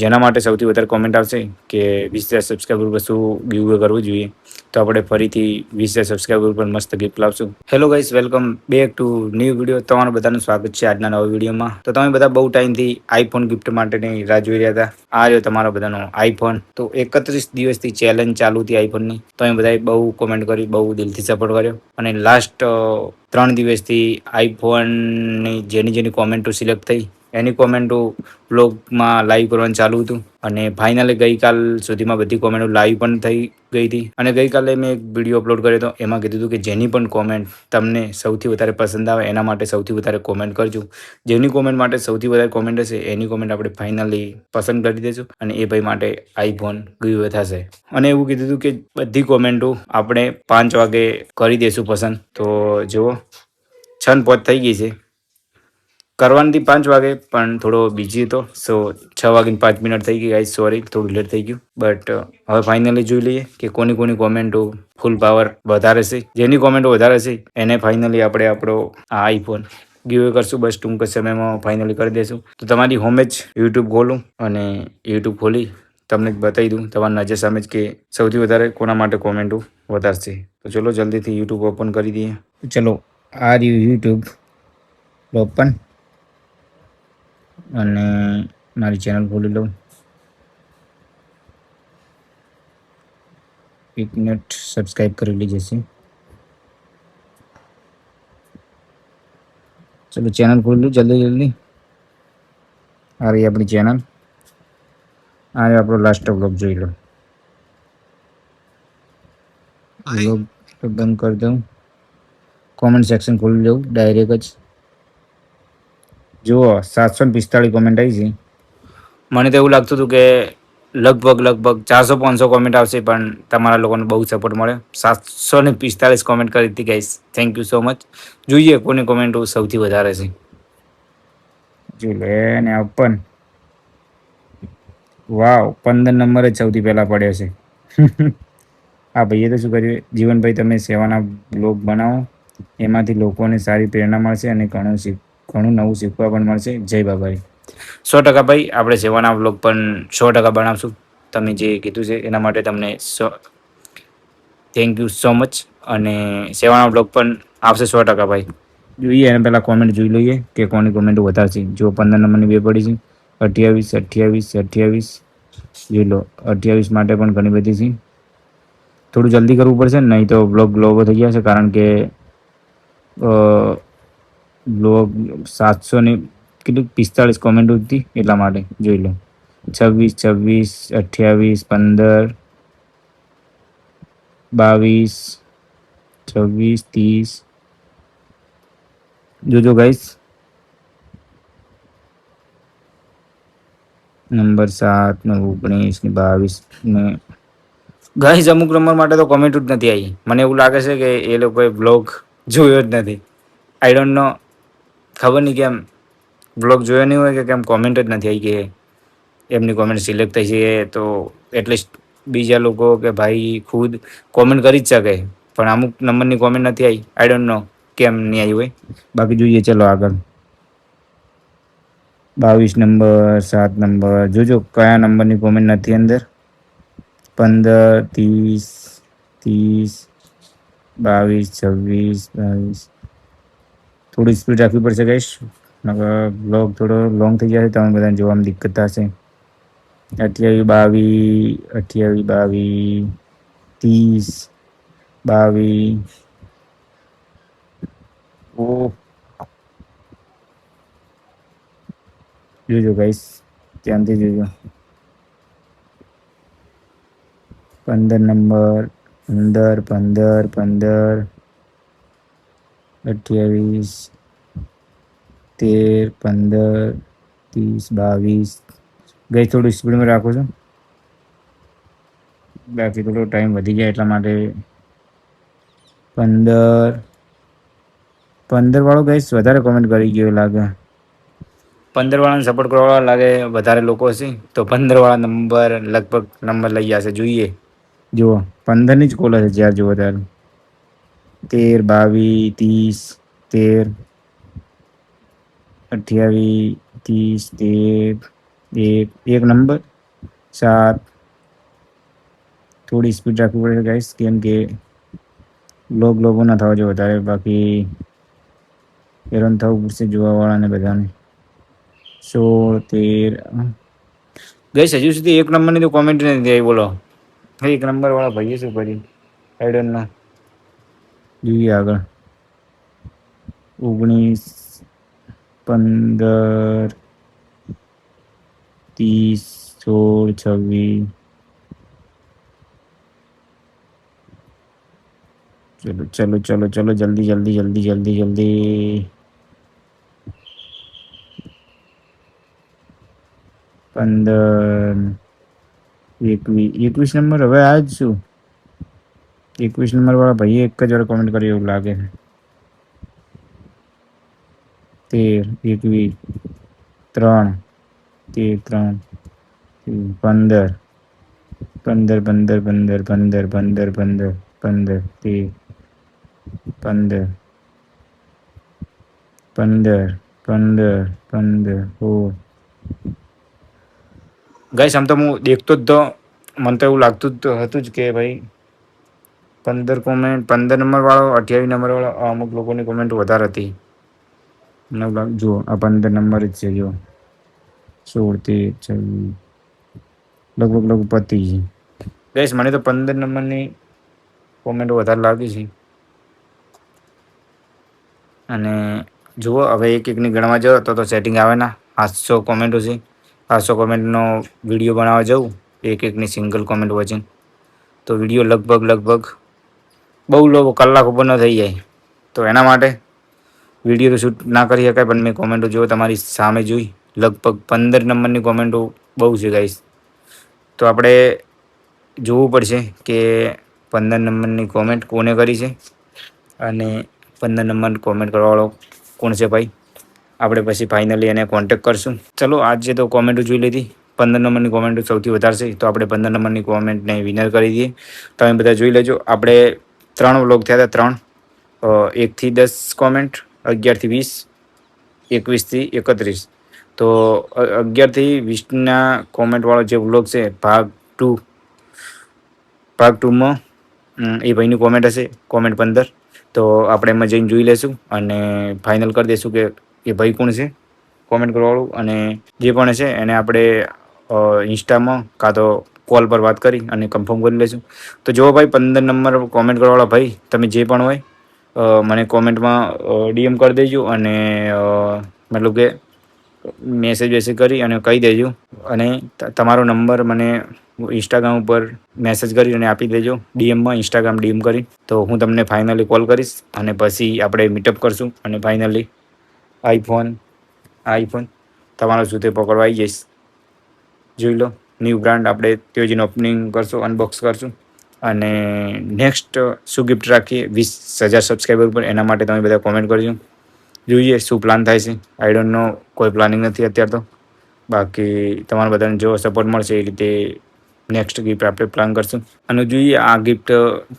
જેના માટે સૌથી વધારે કોમેન્ટ આવશે કે 20,000 સબસ્ક્રાઈબર પર શું ગીવ કરવું જોઈએ, તો આપણે ફરીથી 20,000 સબસ્ક્રાઈબર પર મસ્ત ગિફ્ટ લાવશું. Hello guys, welcome back to new video. તમારું બધાનું સ્વાગત છે આજના નવા વિડીયોમાં. તો તમે બધા બહુ ટાઈમથી આઈફોન ગિફ્ટ માટેની રાહ જોઈ રહ્યા હતા. આ રહ્યો તમારો બધાનો આઈફોન. તો 31 દિવસથી ચેલેન્જ ચાલુ હતી આઈફોનની. તમે બધાએ બહુ કોમેન્ટ કરી, બહુ દિલથી સપોર્ટ કર્યો અને લાસ્ટ 3 દિવસથી આઈફોનની જેની કોમેન્ટો સિલેક્ટ થઈ એની કોમેન્ટો બ્લોગમાં લાઈવ કરવાનું ચાલુ હતું અને ફાઇનલી ગઈકાલ સુધીમાં બધી કોમેન્ટો લાઈવ પણ થઈ ગઈ હતી. અને ગઈકાલે મેં એક વિડીયો અપલોડ કર્યો હતો, એમાં કીધું હતું કે જેની પણ કોમેન્ટ તમને સૌથી વધારે પસંદ આવે એના માટે સૌથી વધારે કોમેન્ટ કરજો. જેની કોમેન્ટ માટે સૌથી વધારે કોમેન્ટ હશે એની કોમેન્ટ આપણે ફાઇનલી પસંદ કરી દઈશું અને એ ભાઈ માટે આઈફોન ગીવ થશે. અને એવું કીધું હતું કે બધી કોમેન્ટો આપણે 5 વાગે કરી દઈશું પસંદ. તો જુઓ 6:05 થઈ ગઈ છે. કરવાની 5 વાગે પણ થોડો બિઝી હતો, સો 6:05 થઈ ગઈ ગાઈસ. સોરી, થોડું લેટ થઈ ગયું. બટ હવે ફાઇનલી જોઈ લઈએ કે કોની કોમેન્ટો ફૂલ પાવર વધારે છે. જેની કોમેન્ટો વધારે છે એને ફાઇનલી આપણે આપણો આ આઈફોન ગીવ કરશું. બસ ટૂંક સમયમાં ફાઇનલી કરી દઈશું. તો તમારી હોમે જ યુટ્યુબ ખોલું અને યુટ્યુબ ખોલી તમને બતાવી દઉં તમારી નજર સામે જ કે સૌથી વધારે કોના માટે કોમેન્ટો વધારે છે. તો ચલો જલ્દીથી યુટ્યુબ ઓપન કરી દઈએ. ચલો, આ રહ્યું યુટ્યુબ ઓપન અને મારી ચેનલ ખોલી લઉં. 1 મિનિટ, સબસ્ક્રાઈબ કરી લીધી છે. ચલો ચેનલ ખોલી લો જલ્દી. આ રહી આપણી ચેનલ. આ આપણો લાસ્ટ વ્લોગ જોઈ લો. વ્લોગ બંધ કરી દઉં. કોમેન્ટ સેક્શન ખોલી લઉં ડાયરેક્ટ જ. જુઓ 745 કોમેન્ટ આવી છે. મને તો એવું લાગતું હતું કે લગભગ 400-500 કોમેન્ટ આવશે, પણ તમારા લોકોને બહુ સપોર્ટ મળ્યો. 745 કોમેન્ટ કરી હતી guys. Thank you so much. જોઈએ કોની કોમેન્ટો સૌથી વધારે છે. જોઈ લે ને ઓપન. વાવ, 15 નંબર જ સૌથી પહેલા પડ્યો છે. હા ભાઈએ તો શું કર્યું, જીવનભાઈ તમે સેવાના બ્લોગ બનાવો, એમાંથી લોકોને સારી પ્રેરણા મળશે અને ઘણું નવું શીખવા પણ મળશે. જય બાબાઈ. 100% ભાઈ, આપણે સેવાના બ્લોગ પણ 100% બનાવશું. તમે જે કીધું છે એના માટે તમને થેન્ક યુ સો મચ. અને સેવાના બ્લોગ પણ આવશે 100% ભાઈ. જોઈએ એને પહેલાં કોમેન્ટ જોઈ લઈએ કે કોની કોમેન્ટ વધારે છે. જો 15 નંબરની બે પડી છે. 28 જોઈ લો. 28 માટે પણ ઘણી બધી છે. થોડું જલ્દી કરવું પડશે ને, નહીં તો બ્લોગ લોગો થઈ ગયા છે. કારણ કે બ્લોગ 700 કેટલું 45 કોમેન્ટ હતી એટલા માટે. જોઈ લો 26, 28, 15, 22, 26, 30. જોજો ગાઈસ. Number 7, 19, 22 guys. અમુક નંબર માટે તો કોમેન્ટ જ નથી આવી. મને એવું લાગે છે કે એ લોકોએ બ્લોગ જોયો જ નથી. આઈ ડોન્ટ નો, ખબર નહીં કેમ બ્લોગ જોયો નહીં હોય કે કેમ કોમેન્ટ જ નથી આવી કે એમની કોમેન્ટ સિલેક્ટ થઈ છે. તો એટલીસ્ટ બીજા લોકો કે ભાઈ ખુદ કોમેન્ટ કરી જ શકે, પણ અમુક નંબરની કોમેન્ટ નથી આવી. આઈ ડોન્ટ નો કેમ નહીં આવી હોય. બાકી જોઈએ ચલો આગળ. 22 નંબર, 7 નંબર. જોજો કયા નંબરની કોમેન્ટ નથી અંદર. 15, 30, 30, 22, 26, 22. થોડી સ્પીડ રાખવી પડશે ગાઈસ, નકર બ્લોગ થોડો લોંગ થઈ જશે. તમે બધાને જોવામાં દિક્કત થશે. 28, 22, 30, 22. ઓ જોજો ગાઈસ, ધ્યાનથી જોજો. 15 નંબર, 15, 15, 15, 28, 13, 15, 30, 22. ગઈ થોડું સ્પીડમાં રાખો છો, બાકી થોડો ટાઈમ વધી જાય એટલા માટે. 15 વાળો ગાઈસ વધારે કોમેન્ટ કરી ગયો લાગે. 15 વાળાને સપોર્ટ કરવા લાગે વધારે લોકો હશે, તો 15 વાળા નંબર લગભગ નંબર લઈ જશે. જોઈએ જુઓ 15ની જ કોલ હશે જ્યાં જુઓ ત્યારે. 13, 22, 30, 13, 28, 30, 13, એક નંબર. 7 થોડી સ્પીડ રાખવી પડે ગાઈસ, કેમ કે લોગો ના થવા જોઈએ વધારે, બાકી હેરાન થવું પડશે જોવાવાળાને બધાને. 16 13 ગાઈસ હજુ સુધી 1 નંબરની તો કોમેન્ટ નથી આવી. બોલો 1 નંબર વાળા ભાઈએ શું કરી? I don't know. જોઈએ આગળ. 19 15 30 16 26. ચલો ચલો ચલો ચલો, જલ્દી જલ્દી જલ્દી જલ્દી જલ્દી. 15 21 નંબર હવે આ જ શું? 21 નંબર વાળા ભાઈએ એક જ વાર કોમેન્ટ કરી એવું લાગે છે. 13 21 3 13 3 15 15 15 15 15 15 15 15 15 15 ગાઈસ આમ તો હું દેખતો જ તો મને તો એવું લાગતું જ હતું જ કે ભાઈ 15 કોમેન્ટ, 15 નંબર વાળો, 28 નંબર વાળો, અમુક લોકોની કોમેન્ટ વધારે હતી. જો આ 15 નંબર જ છે. જો 16 13 લગભગ પતી છે. ગાઈસ મને તો 15 નંબરની કોમેન્ટ વધારે લાગી છે. અને જુઓ હવે એક એકની ગણવા જાઓ તો સેટિંગ આવે ના. 800 કોમેન્ટો છે. 800 કોમેન્ટનો વિડીયો બનાવવા જાઉં એક એકની સિંગલ કોમેન્ટ વોચિંગ, તો વિડીયો લગભગ બહુ લોકો કલાક ઉપર ન થઈ જાય. તો એના માટે વિડીયો તો શૂટ ના કરી શકાય, પણ મેં કોમેન્ટો જો તમારી સામે જોઈ લગભગ 15 નંબરની કોમેન્ટો બહુ છે ગાઈસ. તો આપણે જોવું પડશે કે 15 નંબરની કોમેન્ટ કોને કરી છે અને 15 નંબર કોમેન્ટ કરવાવાળો કોણ છે ભાઈ. આપણે પછી ફાઇનલી એને કોન્ટેક્ટ કરશું. ચલો આજે તો કોમેન્ટો જોઈ લીધી. 15 નંબરની કોમેન્ટ સૌથી વધારે છે, તો આપણે 15 નંબરની કોમેન્ટને વિનર કરી દઈએ. તમે બધા જોઈ લેજો. આપણે 3 વ્લોગ થયા હતા. 1 થી 10 કોમેન્ટ, 11 થી 20, 21 થી 31. તો 11 થી 20ના કોમેન્ટવાળો જે વ્લોગ છે ભાગ 2માં એ ભાઈની કોમેન્ટ હશે, કોમેન્ટ 15. તો આપણે એમાં જઈને જોઈ લઈશું અને ફાઇનલ કરી દઈશું કે એ ભાઈ કોણ છે કોમેન્ટ કરવાવાળું. અને જે પણ છે એને આપણે ઇન્સ્ટામાં કાં તો કોલ પર વાત કરી અને કન્ફર્મ કરી લઈશું. તો જો ભાઈ 15 નંબર કોમેન્ટ કરવાવાળા ભાઈ, તમે જે પણ હોય મને કોમેન્ટમાં ડીએમ કરી દેજો અને મતલબ કે મેસેજ કરી અને કહી દેજો. અને તમારો નંબર મને ઇન્સ્ટાગ્રામ ઉપર મેસેજ કરી અને આપી દેજો ડીએમમાં, ઇન્સ્ટાગ્રામ ડીએમ કરી. તો હું તમને ફાઇનલી કોલ કરીશ અને પછી આપણે મીટઅપ કરશું અને ફાઇનલી આઈફોન તમારા સુધી પકડવા આવી જઈશ. જોઈ લો ન્યૂ બ્રાન્ડ આપણે તે જઈને ઓપનિંગ કરશું, અનબોક્સ કરશું. અને નેક્સ્ટ શું ગિફ્ટ રાખીએ 20,000 સબસ્ક્રાઈબર પર, એના માટે તમે બધા કોમેન્ટ કરજો. જોઈએ શું પ્લાન થાય છે. આઈ ડોન્ટ નો, કોઈ પ્લાનિંગ નથી અત્યારે તો. બાકી તમારા બધાને જો સપોર્ટ મળશે એ રીતે નેક્સ્ટ ગિફ્ટ આપણે પ્લાન કરશું. અને જોઈએ આ ગિફ્ટ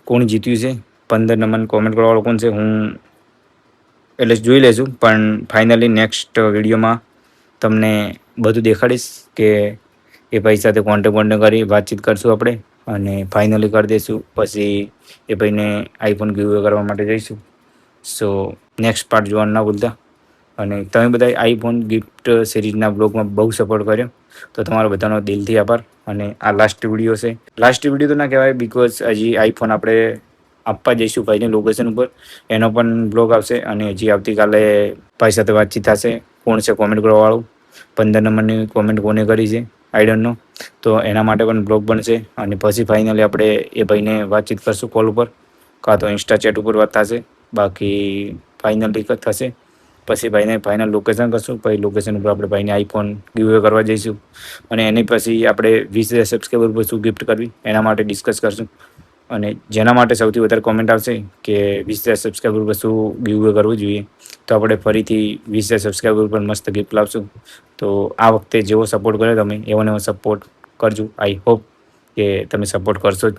કોણ જીત્યું છે. 15 નંબર કોમેન્ટ કરવાવાળો કોણ છે હું એટલે જોઈ લઈશું. પણ ફાઇનલી નેક્સ્ટ વિડીયોમાં તમને બધું દેખાડીશ કે એ ભાઈ સાથે કોન્ટેક્ટ કરી વાતચીત કરશું આપણે અને ફાઇનલી કરી દઈશું. પછી એ ભાઈને આઈફોન ગિવ કરવા માટે જઈશું. સો નેક્સ્ટ પાર્ટ જોવાનું ના ભૂલતા. અને તમે બધા આઈફોન ગિફ્ટ સિરીઝના બ્લોગમાં બહુ સપોર્ટ કર્યો, તો તમારો બધાનો દિલથી આભાર. અને આ લાસ્ટ વિડીયો છે. લાસ્ટ વિડીયો તો ના કહેવાય, બિકોઝ હજી આઈફોન આપણે આપવા જઈશું ભાઈને લોકેશન ઉપર, એનો પણ બ્લોગ આવશે. અને હજી આવતીકાલે ભાઈ સાથે વાતચીત થશે કોણ છે કોમેન્ટ કરવાવાળું, 15 નંબરની કોમેન્ટ કોને કરી છે આઈ ડોન્ટ નો. તો એના માટે પણ બ્લોગ બનશે. અને પછી ફાઇનલી આપણે એ ભાઈને વાતચીત કરશું કોલ ઉપર, કાં તો ઇન્સ્ટા ચેટ ઉપર વાત થશે. બાકી ફાઇનલી થશે. પછી ભાઈને ફાઇનલ લોકેશન કરશું. પછી લોકેશન ઉપર આપણે ભાઈને આઈફોન ગિવ કરવા જઈશું. અને એની પછી આપણે 20,000 સબસ્ક્રાઈબર પર શું ગિફ્ટ કરવી એના માટે ડિસ્કસ કરશું. અને જેના માટે સૌથી વધારે કોમેન્ટ આવશે કે 20,000 સબસ્ક્રાઈબર પર શું ગિવ કરવું જોઈએ, તો આપણે ફરીથી 20,000 સબસ્ક્રાઈબર પર મસ્ત ગિફ્ટ લાવશું. તો આ વખતે જેવો સપોર્ટ કર્યો તમે એવો સપોર્ટ કરજો. આઈ હોપ કે તમે સપોર્ટ કરશો જ.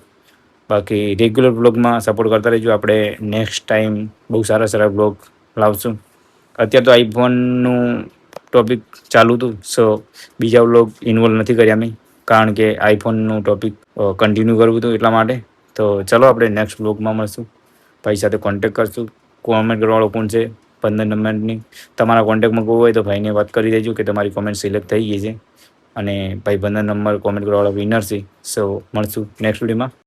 બાકી રેગ્યુલર બ્લોગમાં સપોર્ટ કરતા રહેજો. આપણે નેક્સ્ટ ટાઈમ બહુ સારા બ્લોગ લાવશું. અત્યારે તો આઈફોનનું ટોપિક ચાલુ હતું, સો બીજા બ્લોગ ઇન્વોલ્વ નથી કર્યા મેં. કારણ કે આઈફોનનું ટોપિક કન્ટિન્યુ કરવું હતું એટલા માટે. તો ચલો આપણે નેક્સ્ટ બ્લોગમાં મળશું. ભાઈ સાથે કોન્ટેક કરશું. કોમેન્ટ કરવાવાળો કોણ છે 15 નંબરની. તમારા કોન્ટેક્ટમાં કોઈ હોય તો ભાઈને વાત કરી દેજો કે તમારી કોમેન્ટ સિલેક્ટ થઈ ગઈ છે અને ભાઈ 15 નંબર કોમેન્ટ કરવાવાળો વિનર છે. સો મળશું નેક્સ્ટ વિડીયોમાં.